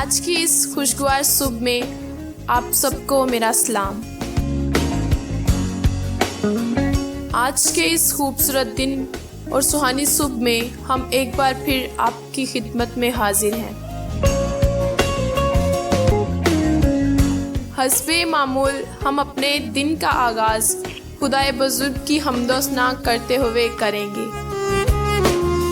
آج کی اس خوشگوار صبح میں آپ سب کو میرا سلام۔ آج کے اس خوبصورت دن اور سہانی صبح میں ہم ایک بار پھر آپ کی خدمت میں حاضر ہیں۔ حسب معمول ہم اپنے دن کا آغاز خدائے بزرگ کی حمد و ثنا کرتے ہوئے کریں گے۔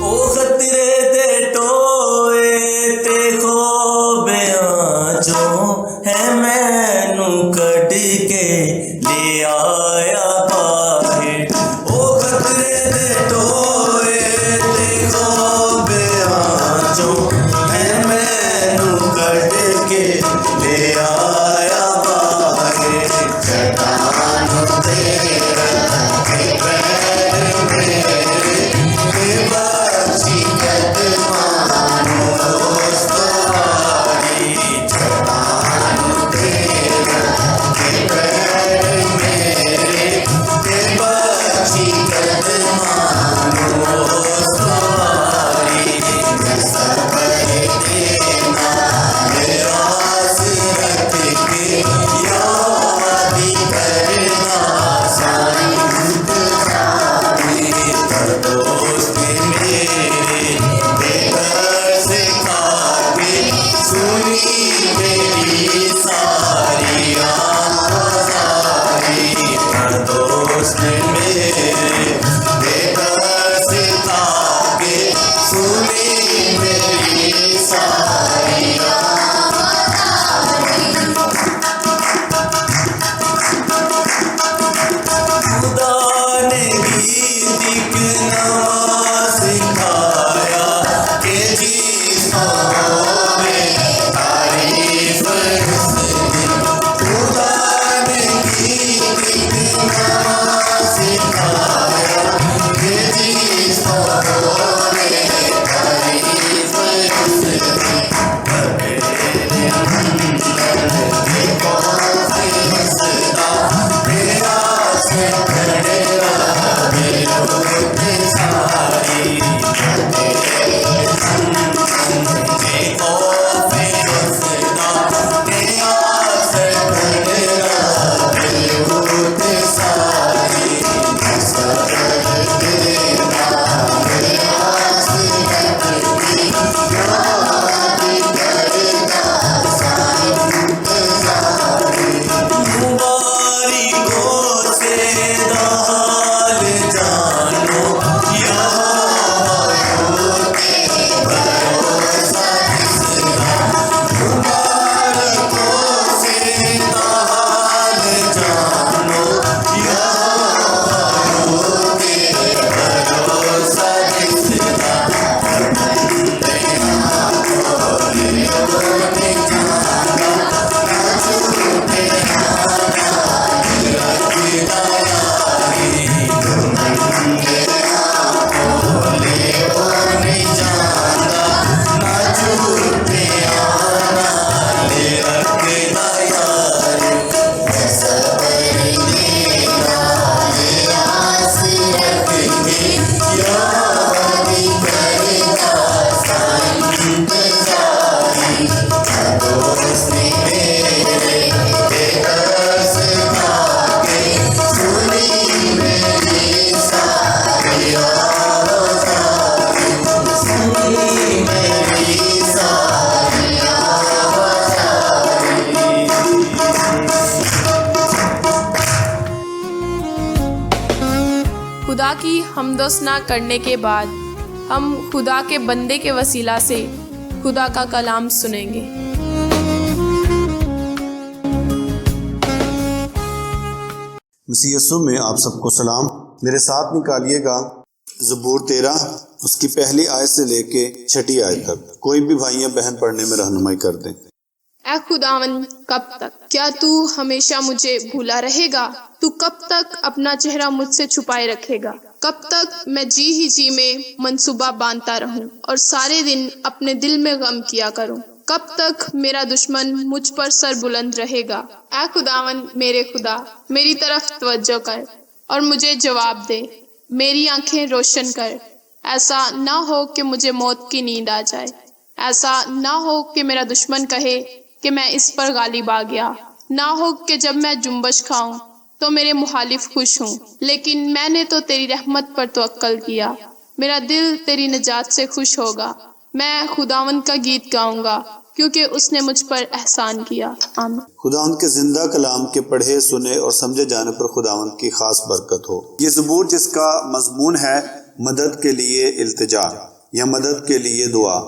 او خطرے دے ٹوئے تے خوبیاں جو ہے مینوں کڈ کے لے آیا باہر۔ او خطرے دے ٹوئے تے خوبیاں جو ہے مینوں کڈ کے لے آیا باہر۔ چٹان تیرا خدا کی حمد و ثنا کرنے کے بعد ہم خدا کے بندے کے وسیلہ سے خدا کا کلام سنیں گے۔ مسیح یسوع میں آپ سب کو سلام۔ میرے ساتھ نکالیے گا زبور 13 اس کی پہلی آیت سے لے کے 6 آیت تک۔ کوئی بھی بھائی یا بہن پڑھنے میں رہنمائی کر دیں۔ اے خداوند کب تک؟ کیا تو ہمیشہ مجھے بھولا رہے گا؟ تو کب تک اپنا چہرہ مجھ سے چھپائے رکھے گا؟ کب تک میں جی میں منصوبہ باندھتا رہوں اور سارے دن اپنے دل میں غم کیا کروں؟ کب تک میرا دشمن مجھ پر سر بلند رہے گا؟ اے خداوند میرے خدا، میری طرف توجہ کر اور مجھے جواب دے، میری آنکھیں روشن کر، ایسا نہ ہو کہ مجھے موت کی نیند آ جائے۔ ایسا نہ ہو کہ میرا دشمن کہے کہ میں اس پر غالب آ گیا، نہ ہو کہ جب میں جنبش کھاؤں تو میرے مخالف خوش ہوں، لیکن میں نے تو تیری رحمت پر توکل کیا، میرا دل تیری نجات سے خوش ہوگا، میں خداوند کا گیت گاؤں گا کیونکہ اس نے مجھ پر احسان کیا۔ آمین۔ خداوند کے زندہ کلام کے پڑھے سنے اور سمجھے جانے پر خداوند کی خاص برکت ہو۔ یہ زبور جس کا مضمون ہے مدد کے لیے التجا یا مدد کے لیے دعا،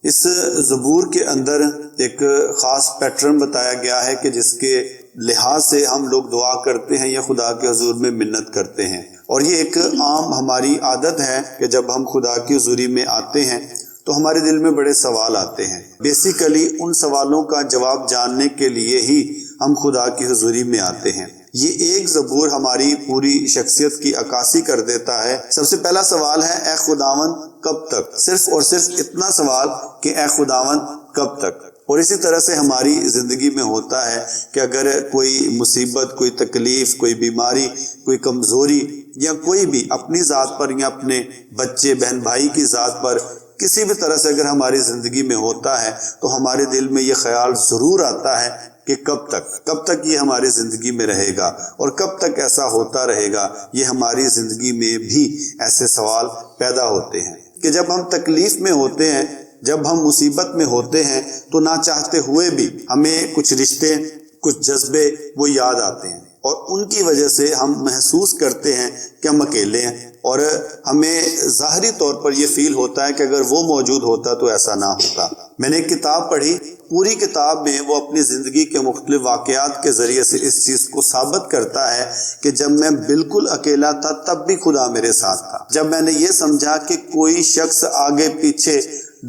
اس زبور کے اندر ایک خاص پیٹرن بتایا گیا ہے کہ جس کے لحاظ سے ہم لوگ دعا کرتے ہیں یا خدا کے حضور میں منت کرتے ہیں، اور یہ ایک عام ہماری عادت ہے کہ جب ہم خدا کی حضوری میں آتے ہیں تو ہمارے دل میں بڑے سوال آتے ہیں۔ بیسیکلی ان سوالوں کا جواب جاننے کے لیے ہی ہم خدا کی حضوری میں آتے ہیں۔ یہ ایک زبور ہماری پوری شخصیت کی عکاسی کر دیتا ہے۔ سب سے پہلا سوال ہے اے خداوند کب تک، صرف اور صرف اتنا سوال کہ اے خداوند کب تک۔ اور اسی طرح سے ہماری زندگی میں ہوتا ہے کہ اگر کوئی مصیبت، کوئی تکلیف، کوئی بیماری، کوئی کمزوری یا کوئی بھی اپنی ذات پر یا اپنے بچے بہن بھائی کی ذات پر کسی بھی طرح سے اگر ہماری زندگی میں ہوتا ہے تو ہمارے دل میں یہ خیال ضرور آتا ہے کہ کب تک یہ ہماری زندگی میں رہے گا اور کب تک ایسا ہوتا رہے گا۔ یہ ہماری زندگی میں بھی ایسے سوال پیدا ہوتے ہیں کہ جب ہم تکلیف میں ہوتے ہیں، جب ہم مصیبت میں ہوتے ہیں تو نہ چاہتے ہوئے بھی ہمیں کچھ رشتے، کچھ جذبے وہ یاد آتے ہیں، اور ان کی وجہ سے ہم محسوس کرتے ہیں کہ ہم اکیلے ہیں، اور ہمیں ظاہری طور پر یہ فیل ہوتا ہے کہ اگر وہ موجود ہوتا تو ایسا نہ ہوتا۔ میں نے ایک کتاب پڑھی، پوری کتاب میں وہ اپنی زندگی کے مختلف واقعات کے ذریعے سے اس چیز کو ثابت کرتا ہے کہ جب میں بالکل اکیلا تھا تب بھی خدا میرے ساتھ تھا۔ جب میں نے یہ سمجھا کہ کوئی شخص آگے پیچھے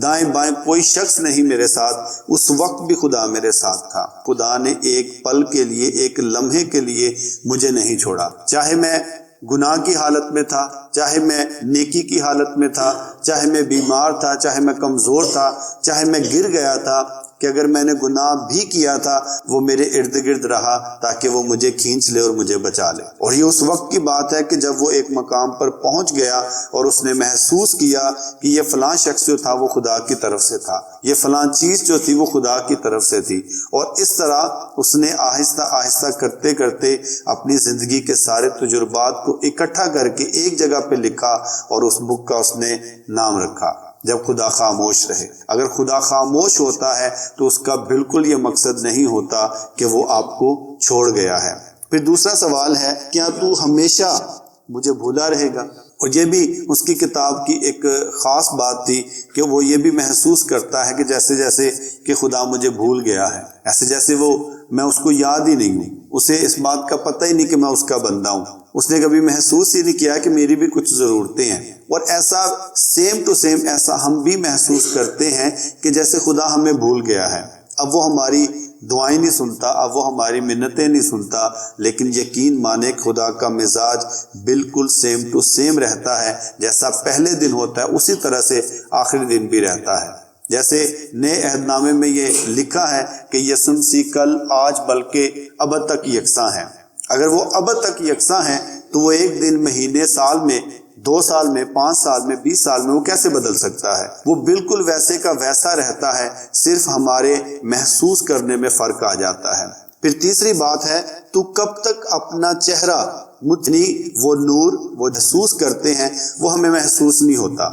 دائیں بائیں کوئی شخص نہیں میرے ساتھ، اس وقت بھی خدا میرے ساتھ تھا۔ خدا نے ایک پل کے لیے، ایک لمحے کے لیے مجھے نہیں چھوڑا، چاہے میں گناہ کی حالت میں تھا، چاہے میں نیکی کی حالت میں تھا، چاہے میں بیمار تھا، چاہے میں کمزور تھا، چاہے میں گر گیا تھا، کہ اگر میں نے گناہ بھی کیا تھا وہ میرے ارد گرد رہا تاکہ وہ مجھے کھینچ لے اور مجھے بچا لے۔ اور یہ اس وقت کی بات ہے کہ جب وہ ایک مقام پر پہنچ گیا اور اس نے محسوس کیا کہ یہ فلاں شخص جو تھا وہ خدا کی طرف سے تھا، یہ فلاں چیز جو تھی وہ خدا کی طرف سے تھی، اور اس طرح اس نے آہستہ آہستہ کرتے کرتے اپنی زندگی کے سارے تجربات کو اکٹھا کر کے ایک جگہ پہ لکھا، اور اس بک کا اس نے نام رکھا جب خدا خاموش رہے۔ اگر خدا خاموش ہوتا ہے تو اس کا بالکل یہ مقصد نہیں ہوتا کہ وہ آپ کو چھوڑ گیا ہے۔ پھر دوسرا سوال ہے کیا تو ہمیشہ مجھے بھولا رہے گا؟ اور یہ بھی اس کی کتاب کی ایک خاص بات تھی کہ وہ یہ بھی محسوس کرتا ہے کہ جیسے جیسے کہ خدا مجھے بھول گیا ہے، ایسے جیسے میں اس کو یاد ہی نہیں ہوں، اسے اس بات کا پتہ ہی نہیں کہ میں اس کا بندہ ہوں، اس نے کبھی محسوس ہی نہیں کیا کہ میری بھی کچھ ضرورتیں ہیں۔ اور ایسا سیم ٹو سیم ایسا ہم بھی محسوس کرتے ہیں کہ جیسے خدا ہمیں بھول گیا ہے، اب وہ ہماری دعائیں نہیں سنتا، اب وہ ہماری منتیں نہیں سنتا، لیکن یقین مانے خدا کا مزاج بالکل سیم ٹو سیم رہتا ہے، جیسا پہلے دن ہوتا ہے اسی طرح سے آخری دن بھی رہتا ہے۔ جیسے نئے عہد نامے میں یہ لکھا ہے کہ یسوع مسیح کل آج بلکہ ابد تک یکساں ہے۔ اگر وہ ابد تک یکساں ہیں تو وہ ایک دن، مہینے، سال میں، 2 سال میں، 5 سال میں، 20 سال میں وہ کیسے بدل سکتا ہے؟ وہ بالکل ویسے کا ویسا رہتا ہے، صرف ہمارے محسوس کرنے میں فرق آ جاتا ہے۔ پھر تیسری بات ہے تو کب تک اپنا چہرہ، یعنی وہ نور وہ محسوس کرتے ہیں وہ ہمیں محسوس نہیں ہوتا،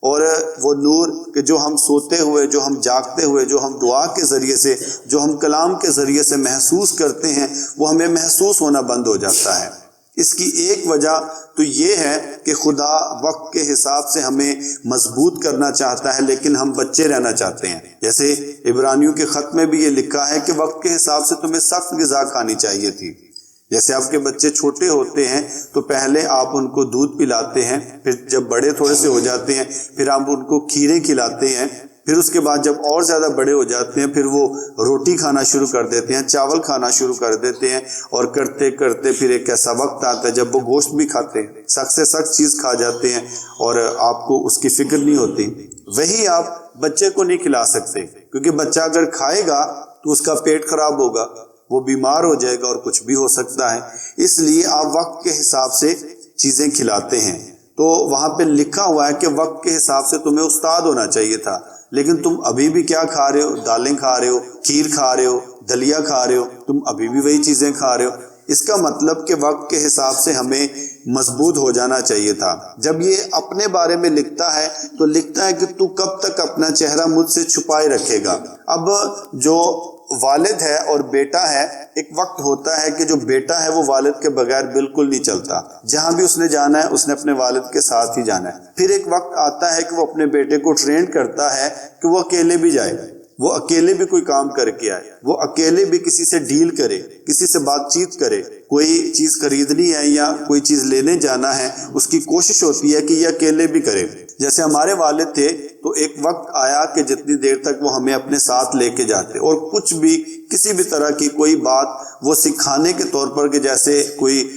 اور وہ نور کہ جو ہم سوتے ہوئے، جو ہم جاگتے ہوئے، جو ہم دعا کے ذریعے سے، جو ہم کلام کے ذریعے سے محسوس کرتے ہیں وہ ہمیں محسوس ہونا بند ہو جاتا ہے۔ اس کی ایک وجہ تو یہ ہے کہ خدا وقت کے حساب سے ہمیں مضبوط کرنا چاہتا ہے لیکن ہم بچے رہنا چاہتے ہیں۔ جیسے عبرانیوں کے خط میں بھی یہ لکھا ہے کہ وقت کے حساب سے تمہیں سخت غذا کھانی چاہیے تھی۔ جیسے آپ کے بچے چھوٹے ہوتے ہیں تو پہلے آپ ان کو دودھ پلاتے ہیں، پھر جب بڑے تھوڑے سے ہو جاتے ہیں پھر آپ ان کو کھیرے کھلاتے ہیں، پھر اس کے بعد جب اور زیادہ بڑے ہو جاتے ہیں پھر وہ روٹی کھانا شروع کر دیتے ہیں، چاول کھانا شروع کر دیتے ہیں، اور کرتے کرتے پھر ایک ایسا وقت آتا ہے جب وہ گوشت بھی کھاتے ہیں، سخت سے سخت چیز کھا جاتے ہیں اور آپ کو اس کی فکر نہیں ہوتی۔ وہی آپ بچے کو نہیں کھلا سکتے، کیونکہ بچہ اگر کھائے گا تو اس کا پیٹ خراب ہوگا، وہ بیمار ہو جائے گا اور کچھ بھی ہو سکتا ہے۔ اس لیے آپ وقت کے حساب سے چیزیں کھلاتے ہیں۔ تو وہاں پہ لکھا ہوا ہے کہ وقت کے حساب سے تمہیں استاد ہونا چاہیے تھا، لیکن تم ابھی بھی کیا کھا رہے ہو؟ دالیں کھا رہے ہو، کھیر کھا رہے ہو، دلیا کھا رہے ہو، تم ابھی بھی وہی چیزیں کھا رہے ہو۔ اس کا مطلب کہ وقت کے حساب سے ہمیں مضبوط ہو جانا چاہیے تھا۔ جب یہ اپنے بارے میں لکھتا ہے تو لکھتا ہے کہ تو کب تک اپنا چہرہ مجھ سے چھپائے رکھے گا۔ اب جو والد ہے اور بیٹا ہے، ایک وقت ہوتا ہے کہ جو بیٹا ہے وہ والد کے بغیر بالکل نہیں چلتا، جہاں بھی اس نے جانا ہے اس نے اپنے والد کے ساتھ ہی جانا ہے۔ پھر ایک وقت آتا ہے کہ وہ اپنے بیٹے کو ٹرین کرتا ہے کہ وہ اکیلے بھی جائے، وہ اکیلے بھی کوئی کام کر کے آئے، وہ اکیلے بھی کسی سے ڈیل کرے، کسی سے بات چیت کرے، کوئی چیز خریدنی ہے یا کوئی چیز لینے جانا ہے، اس کی کوشش ہوتی ہے کہ یہ اکیلے بھی کرے۔ جیسے ہمارے والد تھے تو ایک وقت آیا کہ جتنی دیر تک وہ ہمیں اپنے ساتھ لے کے جاتے اور کچھ بھی کسی بھی طرح کی کوئی بات وہ سکھانے کے طور پر کہ جیسے کوئی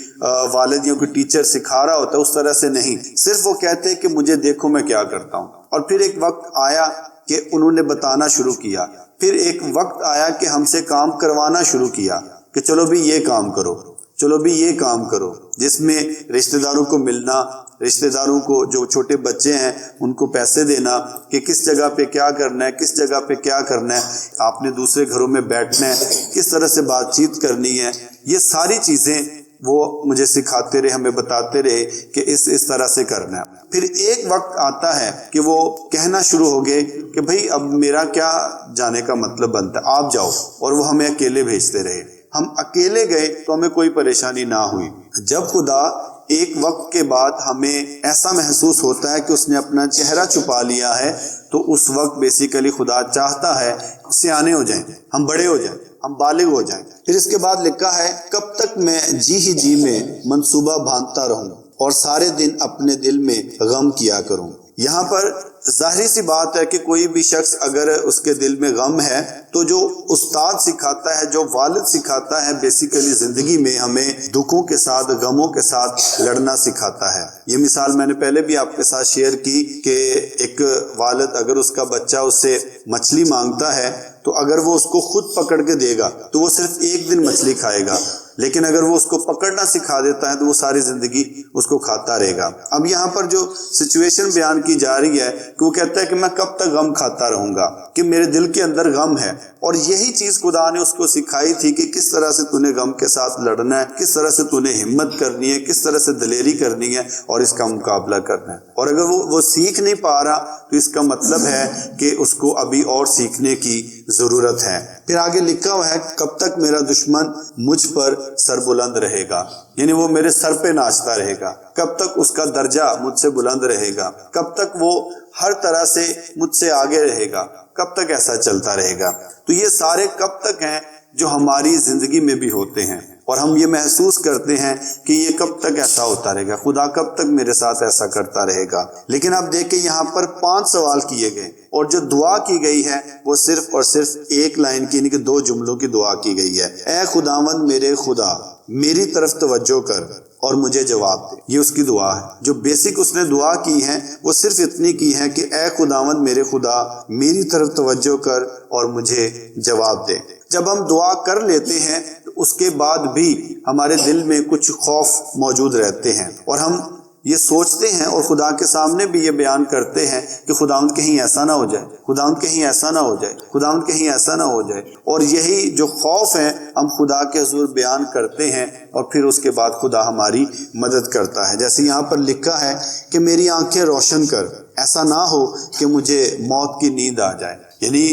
والد یا کوئی ٹیچر سکھا رہا ہوتا ہے اس طرح سے نہیں، صرف وہ کہتے کہ مجھے دیکھو میں کیا کرتا ہوں۔ اور پھر ایک وقت آیا کہ انہوں نے بتانا شروع کیا، پھر ایک وقت آیا کہ ہم سے کام کروانا شروع کیا کہ چلو بھی یہ کام کرو، چلو بھی یہ کام کرو، جس میں رشتہ داروں کو ملنا، رشتہ داروں کو جو چھوٹے بچے ہیں ان کو پیسے دینا کہ کس جگہ پہ کیا کرنا ہے، کس جگہ پہ کیا کرنا ہے، آپ نے دوسرے گھروں میں بیٹھنا ہے، کس طرح سے بات چیت کرنی ہے، یہ ساری چیزیں وہ مجھے سکھاتے رہے، ہمیں بتاتے رہے کہ اس طرح سے کرنا ہے۔ پھر ایک وقت آتا ہے کہ وہ کہنا شروع ہو گئے کہ بھئی اب میرا کیا جانے کا مطلب بنتا ہے، آپ جاؤ، اور وہ ہمیں اکیلے بھیجتے رہے۔ ہم اکیلے گئے تو ہمیں کوئی پریشانی نہ ہوئی۔ جب خدا ایک وقت کے بعد ہمیں ایسا محسوس ہوتا ہے کہ اس نے اپنا چہرہ چھپا لیا ہے تو اس وقت بیسیکلی خدا چاہتا ہے سیانے ہو جائیں، ہم بڑے ہو جائیں، ہم بالغ ہو جائیں۔ پھر اس کے بعد لکھا ہے کب تک میں جی ہی جی میں منصوبہ باندھتا رہوں اور سارے دن اپنے دل میں غم کیا کروں۔ یہاں پر ظاہری سی بات ہے کہ کوئی بھی شخص اگر اس کے دل میں غم ہے تو جو استاد سکھاتا ہے، جو والد سکھاتا ہے، بیسیکلی زندگی میں ہمیں دکھوں کے ساتھ، غموں کے ساتھ لڑنا سکھاتا ہے۔ یہ مثال میں نے پہلے بھی آپ کے ساتھ شیئر کی کہ ایک والد اگر اس کا بچہ اس سے مچھلی مانگتا ہے تو اگر وہ اس کو خود پکڑ کے دے گا تو وہ صرف ایک دن مچھلی کھائے گا، لیکن اگر وہ اس کو پکڑنا سکھا دیتا ہے تو وہ ساری زندگی اس کو کھاتا رہے گا۔ اب یہاں پر جو سچویشن بیان کی جا رہی ہے کہ وہ کہتا ہے کہ میں کب تک غم کھاتا رہوں گا، کہ میرے دل کے اندر غم ہے، اور یہی چیز خدا نے اس کو سکھائی تھی کہ کس طرح سے تو نے غم کے ساتھ لڑنا ہے، کس طرح سے تو نے ہمت کرنی ہے، کس طرح سے دلیری کرنی ہے اور اس کا مقابلہ کرنا ہے۔ اور اگر وہ سیکھ نہیں پا رہا تو اس کا مطلب ہے کہ اس کو ابھی اور سیکھنے کی ضرورت ہے۔ پھر آگے لکھا ہوا ہے کب تک میرا دشمن مجھ پر سر بلند رہے گا، یعنی وہ میرے سر پہ ناچتا رہے گا، کب تک اس کا درجہ مجھ سے بلند رہے گا، کب تک وہ ہر طرح سے مجھ سے آگے رہے گا، کب تک ایسا چلتا رہے گا۔ تو یہ سارے کب تک ہیں جو ہماری زندگی میں بھی ہوتے ہیں، اور ہم یہ محسوس کرتے ہیں کہ یہ کب تک ایسا ہوتا رہے گا، خدا کب تک میرے ساتھ ایسا کرتا رہے گا۔ لیکن آپ دیکھیں یہاں پر 5 سوال کیے گئے، اور جو دعا کی گئی ہے وہ صرف اور صرف ایک لائن کی، یعنی کہ 2 جملوں کی دعا کی گئی ہے۔ اے خداوند میرے خدا، میری طرف توجہ کر اور مجھے جواب دے۔ یہ اس کی دعا ہے۔ جو بیسک اس نے دعا کی ہے وہ صرف اتنی کی ہے کہ اے خداوند میرے خدا، میری طرف توجہ کر اور مجھے جواب دے۔ جب ہم دعا کر لیتے ہیں تو اس کے بعد بھی ہمارے دل میں کچھ خوف موجود رہتے ہیں، اور ہم یہ سوچتے ہیں اور خدا کے سامنے بھی یہ بیان کرتے ہیں کہ خداوند کہیں ایسا نہ ہو جائے، خداوند کہیں ایسا نہ ہو جائے، خداوند کہیں ایسا نہ ہو جائے۔ اور یہی جو خوف ہیں ہم خدا کے حضور بیان کرتے ہیں، اور پھر اس کے بعد خدا ہماری مدد کرتا ہے۔ جیسے یہاں پر لکھا ہے کہ میری آنکھیں روشن کر، ایسا نہ ہو کہ مجھے موت کی نیند آ جائے۔ یعنی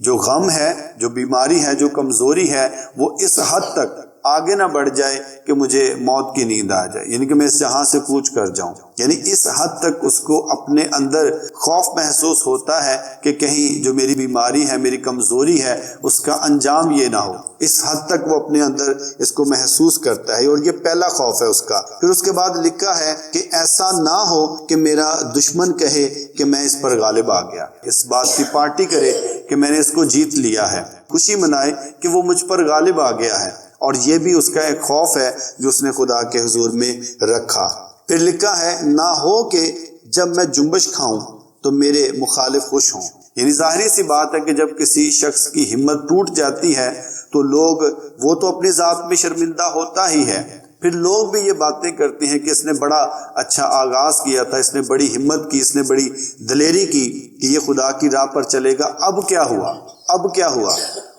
جو غم ہے، جو بیماری ہے، جو کمزوری ہے، وہ اس حد تک آگے نہ بڑھ جائے کہ مجھے موت کی نیند آ جائے، یعنی کہ میں اس جہاں سے کوچ کر جاؤں۔ یعنی اس حد تک اس کو اپنے اندر خوف محسوس ہوتا ہے کہ کہیں جو میری بیماری ہے، میری کمزوری ہے، اس کا انجام یہ نہ ہو۔ اس حد تک وہ اپنے اندر اس کو محسوس کرتا ہے، اور یہ پہلا خوف ہے اس کا۔ پھر اس کے بعد لکھا ہے کہ ایسا نہ ہو کہ میرا دشمن کہے کہ میں اس پر غالب آ گیا، اس بات کی پارٹی کرے کہ میں نے اس کو جیت لیا ہے، خوشی منائے کہ وہ مجھ پر غالب آ گیا ہے۔ اور یہ بھی اس کا ایک خوف ہے جو اس نے خدا کے حضور میں رکھا۔ پھر لکھا ہے نہ ہو کہ جب میں جنبش کھاؤں تو میرے مخالف خوش ہوں۔ یعنی ظاہری سی بات ہے کہ جب کسی شخص کی ہمت ٹوٹ جاتی ہے تو لوگ، وہ تو اپنی ذات میں شرمندہ ہوتا ہی ہے، پھر لوگ بھی یہ باتیں کرتے ہیں کہ اس نے بڑا اچھا آغاز کیا تھا، اس نے بڑی ہمت کی، اس نے بڑی دلیری کی کہ یہ خدا کی راہ پر چلے گا، اب کیا ہوا، اب کیا ہوا؟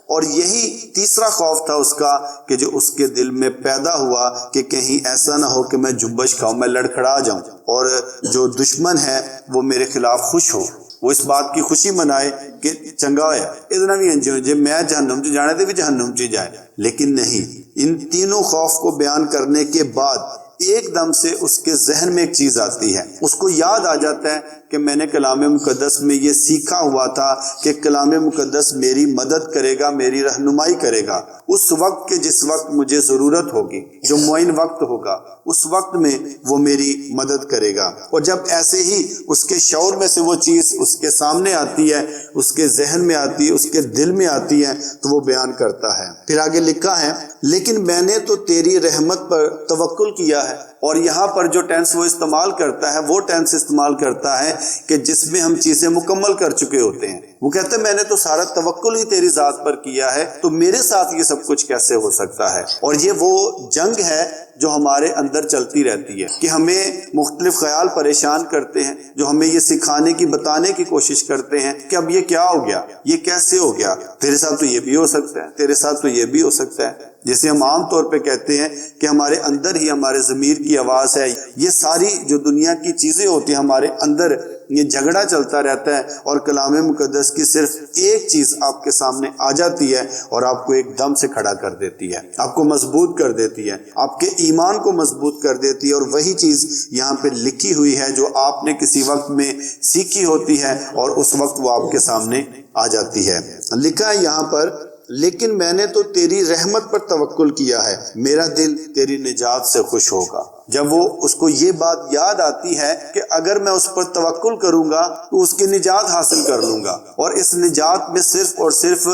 اور یہی تیسرا خوف تھا اس کا کہ جو اس کے دل میں پیدا ہوا کہ کہیں ایسا نہ ہو کہ میں جنبش کھاؤں، میں لڑکھڑا جاؤں اور جو دشمن ہے وہ میرے خلاف خوش ہو، وہ اس بات کی خوشی منائے کہ چنگا ہویا ادنا بھی انجو جے میں جہنم چ جانے دے بھی جہنم چ جائے۔ لیکن نہیں، ان تینوں خوف کو بیان کرنے کے بعد ایک دم سے اس کے ذہن میں ایک چیز آتی ہے، اس کو یاد آ جاتا ہے کہ میں نے کلام مقدس میں یہ سیکھا ہوا تھا کہ کلام مقدس میری مدد کرے گا، میری رہنمائی کرے گا اس وقت کے جس وقت مجھے ضرورت ہوگی، جو معین وقت ہوگا اس وقت میں وہ میری مدد کرے گا۔ اور جب ایسے ہی اس کے شعور میں سے وہ چیز اس کے سامنے آتی ہے، اس کے ذہن میں آتی ہے، اس کے دل میں آتی ہے، تو وہ بیان کرتا ہے۔ پھر آگے لکھا ہے لیکن میں نے تو تیری رحمت پر توکل کیا ہے، اور یہاں پر جو ٹینس وہ استعمال کرتا ہے وہ ٹینس استعمال کرتا ہے کہ جس میں ہم چیزیں مکمل کر چکے ہوتے ہیں۔ وہ کہتے ہیں میں نے تو سارا توکل ہی تیری ذات پر کیا ہے، تو میرے ساتھ یہ سب کچھ کیسے ہو سکتا ہے؟ اور یہ وہ جنگ ہے جو ہمارے اندر چلتی رہتی ہے کہ ہمیں مختلف خیال پریشان کرتے ہیں، جو ہمیں یہ سکھانے کی بتانے کی کوشش کرتے ہیں کہ اب یہ کیا ہو گیا، یہ کیسے ہو گیا، تیرے ساتھ تو یہ بھی ہو سکتا ہے، تیرے ساتھ تو یہ بھی ہو سکتا ہے۔ جیسے ہم عام طور پہ کہتے ہیں کہ ہمارے اندر ہی ہمارے ضمیر کی آواز ہے، یہ ساری جو دنیا کی چیزیں ہوتی ہیں ہمارے اندر یہ جھگڑا چلتا رہتا ہے، اور کلام مقدس کی صرف ایک چیز آپ کے سامنے آ جاتی ہے اور آپ کو ایک دم سے کھڑا کر دیتی ہے، آپ کو مضبوط کر دیتی ہے، آپ کے ایمان کو مضبوط کر دیتی ہے، اور وہی چیز یہاں پہ لکھی ہوئی ہے جو آپ نے کسی وقت میں سیکھی ہوتی ہے اور اس وقت وہ آپ کے سامنے آ جاتی ہے۔ لکھا ہے یہاں پر لیکن میں نے تو تیری رحمت پر توکل کیا ہے، میرا دل تیری نجات سے خوش ہوگا۔ جب وہ اس کو یہ بات یاد آتی ہے کہ اگر میں اس پر توکل کروں گا تو اس کی نجات حاصل کر لوں گا، اور اس نجات میں صرف اور صرف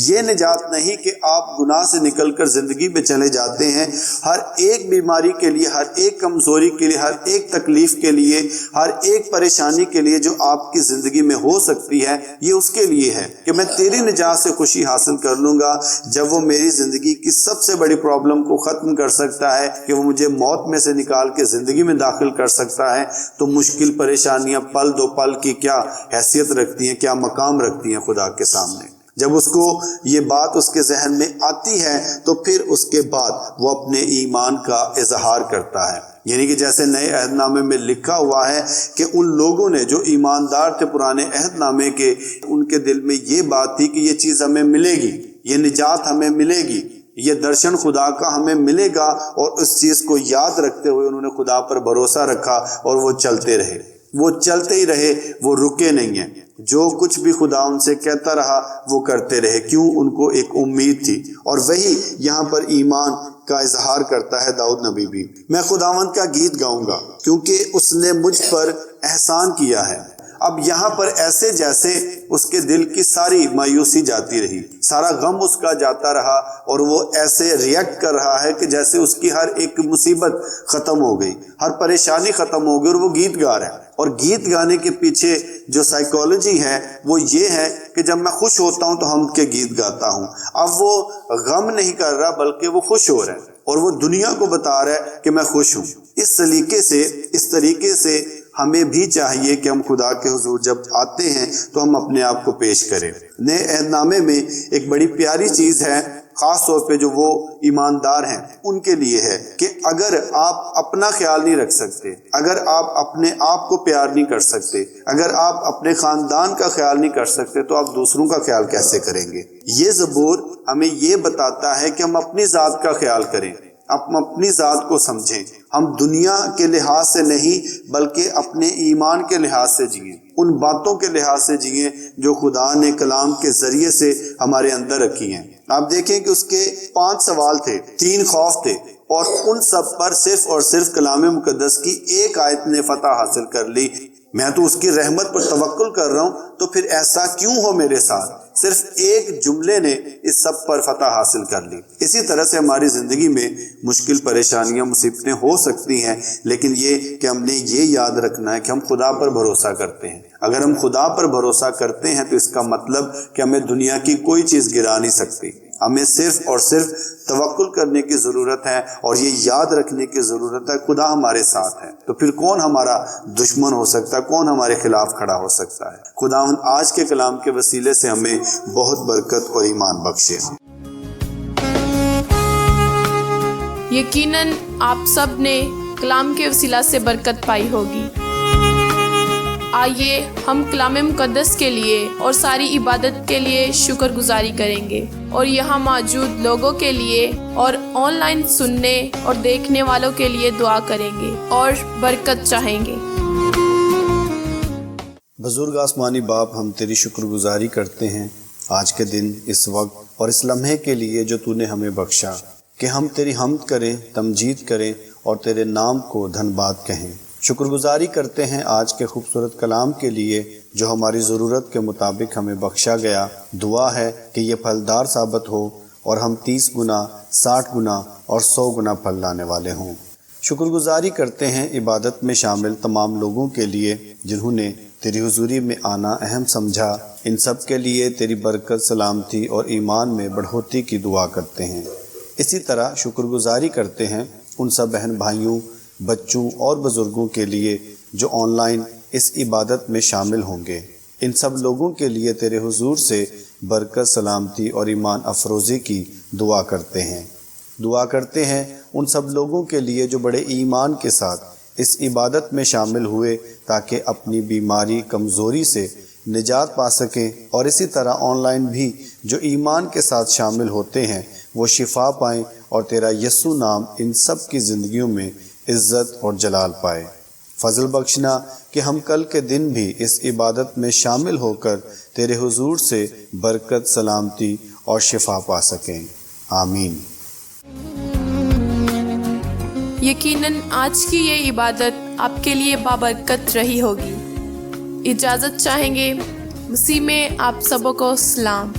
یہ نجات نہیں کہ آپ گناہ سے نکل کر زندگی میں چلے جاتے ہیں، ہر ایک بیماری کے لیے، ہر ایک کمزوری کے لیے، ہر ایک تکلیف کے لیے، ہر ایک پریشانی کے لیے جو آپ کی زندگی میں ہو سکتی ہے، یہ اس کے لیے ہے کہ میں تیری نجات سے خوشی حاصل کر لوں گا۔ جب وہ میری زندگی کی سب سے بڑی پرابلم کو ختم کر سکتا ہے کہ وہ مجھے موت میں سے نکال کے زندگی میں داخل کر سکتا ہے، تو مشکل پریشانیاں پل دو پل کی کیا حیثیت رکھتی ہیں، کیا مقام رکھتی ہیں خدا کے سامنے۔ جب اس کو یہ بات اس کے ذہن میں آتی ہے تو پھر اس کے بعد وہ اپنے ایمان کا اظہار کرتا ہے، یعنی کہ جیسے نئے عہد نامے میں لکھا ہوا ہے کہ ان لوگوں نے جو ایماندار تھے پرانے عہد نامے کے، ان کے دل میں یہ بات تھی کہ یہ چیز ہمیں ملے گی، یہ نجات ہمیں ملے گی، یہ درشن خدا کا ہمیں ملے گا، اور اس چیز کو یاد رکھتے ہوئے انہوں نے خدا پر بھروسہ رکھا اور وہ چلتے رہے، وہ چلتے ہی رہے، وہ رکے نہیں ہیں، جو کچھ بھی خدا ان سے کہتا رہا وہ کرتے رہے، کیوں؟ ان کو ایک امید تھی۔ اور وہی یہاں پر ایمان کا اظہار کرتا ہے داؤد نبی بھی، میں خداوند کا گیت گاؤں گا کیونکہ اس نے مجھ پر احسان کیا ہے۔ اب یہاں پر ایسے جیسے اس کے دل کی ساری مایوسی جاتی رہی، سارا غم اس کا جاتا رہا، اور وہ ایسے ریئیکٹ کر رہا ہے کہ جیسے اس کی ہر ایک مصیبت ختم ہو گئی، ہر پریشانی ختم ہو گئی، اور وہ گیت گا رہا ہے۔ اور گیت گانے کے پیچھے جو سائیکالوجی ہے وہ یہ ہے کہ جب میں خوش ہوتا ہوں تو حمد کے گیت گاتا ہوں۔ اب وہ غم نہیں کر رہا بلکہ وہ خوش ہو رہا ہے، اور وہ دنیا کو بتا رہا ہے کہ میں خوش ہوں۔ اس طریقے سے ہمیں بھی چاہیے کہ ہم خدا کے حضور جب آتے ہیں تو ہم اپنے آپ کو پیش کریں۔ نئے عہد نامے میں ایک بڑی پیاری چیز ہے، خاص طور پہ جو وہ ایماندار ہیں ان کے لیے ہے کہ اگر آپ اپنا خیال نہیں رکھ سکتے، اگر آپ اپنے آپ کو پیار نہیں کر سکتے، اگر آپ اپنے خاندان کا خیال نہیں کر سکتے، تو آپ دوسروں کا خیال کیسے کریں گے؟ یہ زبور ہمیں یہ بتاتا ہے کہ ہم اپنی ذات کا خیال کریں، ہم اپنی ذات کو سمجھیں، ہم دنیا کے لحاظ سے نہیں بلکہ اپنے ایمان کے لحاظ سے جئیں، ان باتوں کے لحاظ سے جئیں جو خدا نے کلام کے ذریعے سے ہمارے اندر رکھی ہیں۔ آپ دیکھیں کہ اس کے 5 سوال تھے، 3 خوف تھے، اور ان سب پر صرف اور صرف کلام مقدس کی ایک آیت نے فتح حاصل کر لی۔ میں تو اس کی رحمت پر توکل کر رہا ہوں، تو پھر ایسا کیوں ہو میرے ساتھ؟ صرف ایک جملے نے اس سب پر فتح حاصل کر لی۔ اسی طرح سے ہماری زندگی میں مشکل پریشانیاں مصیبتیں ہو سکتی ہیں، لیکن یہ کہ ہم نے یہ یاد رکھنا ہے کہ ہم خدا پر بھروسہ کرتے ہیں۔ اگر ہم خدا پر بھروسہ کرتے ہیں تو اس کا مطلب کہ ہمیں دنیا کی کوئی چیز گرا نہیں سکتی، ہمیں صرف اور صرف توکل کرنے کی ضرورت ہے اور یہ یاد رکھنے کی ضرورت ہے خدا ہمارے ساتھ ہے، تو پھر کون ہمارا دشمن ہو سکتا ہے، کون ہمارے خلاف کھڑا ہو سکتا ہے۔ خداوند آج کے کلام کے وسیلے سے ہمیں بہت برکت اور ایمان بخشے۔ یقیناً آپ سب نے کلام کے وسیلہ سے برکت پائی ہوگی۔ آئیے ہم کلام مقدس کے لیے اور ساری عبادت کے لیے شکر گزاری کریں گے، اور یہاں موجود لوگوں کے لیے اور آن لائن سننے اور دیکھنے والوں کے لیے دعا کریں گے اور برکت چاہیں گے۔ بزرگ آسمانی باپ، ہم تیری شکر گزاری کرتے ہیں آج کے دن، اس وقت اور اس لمحے کے لیے جو تو نے ہمیں بخشا، کہ ہم تیری حمد کریں، تمجید کریں اور تیرے نام کو دھن باد کہیں۔ شکر گزاری کرتے ہیں آج کے خوبصورت کلام کے لیے جو ہماری ضرورت کے مطابق ہمیں بخشا گیا۔ دعا ہے کہ یہ پھلدار ثابت ہو اور ہم 30 گنا، 60 گنا اور 100 گنا پھل لانے والے ہوں۔ شکر گزاری کرتے ہیں عبادت میں شامل تمام لوگوں کے لیے جنہوں نے تیری حضوری میں آنا اہم سمجھا۔ ان سب کے لیے تیری برکت، سلامتی اور ایمان میں بڑھوتری کی دعا کرتے ہیں۔ اسی طرح شکر گزاری کرتے ہیں ان سب بہن بھائیوں، بچوں اور بزرگوں کے لیے جو آن لائن اس عبادت میں شامل ہوں گے۔ ان سب لوگوں کے لیے تیرے حضور سے برکت، سلامتی اور ایمان افروزی کی دعا کرتے ہیں۔ دعا کرتے ہیں ان سب لوگوں کے لیے جو بڑے ایمان کے ساتھ اس عبادت میں شامل ہوئے تاکہ اپنی بیماری، کمزوری سے نجات پا سکیں، اور اسی طرح آن لائن بھی جو ایمان کے ساتھ شامل ہوتے ہیں وہ شفا پائیں اور تیرا یسوع نام ان سب کی زندگیوں میں عزت اور جلال پائے۔ فضل بخشنا کہ ہم کل کے دن بھی اس عبادت میں شامل ہو کر تیرے حضور سے برکت، سلامتی اور شفا پا سکیں۔ آمین۔ یقیناً آج کی یہ عبادت آپ کے لیے بابرکت رہی ہوگی۔ اجازت چاہیں گے۔ مسیح میں آپ سبوں کو سلام۔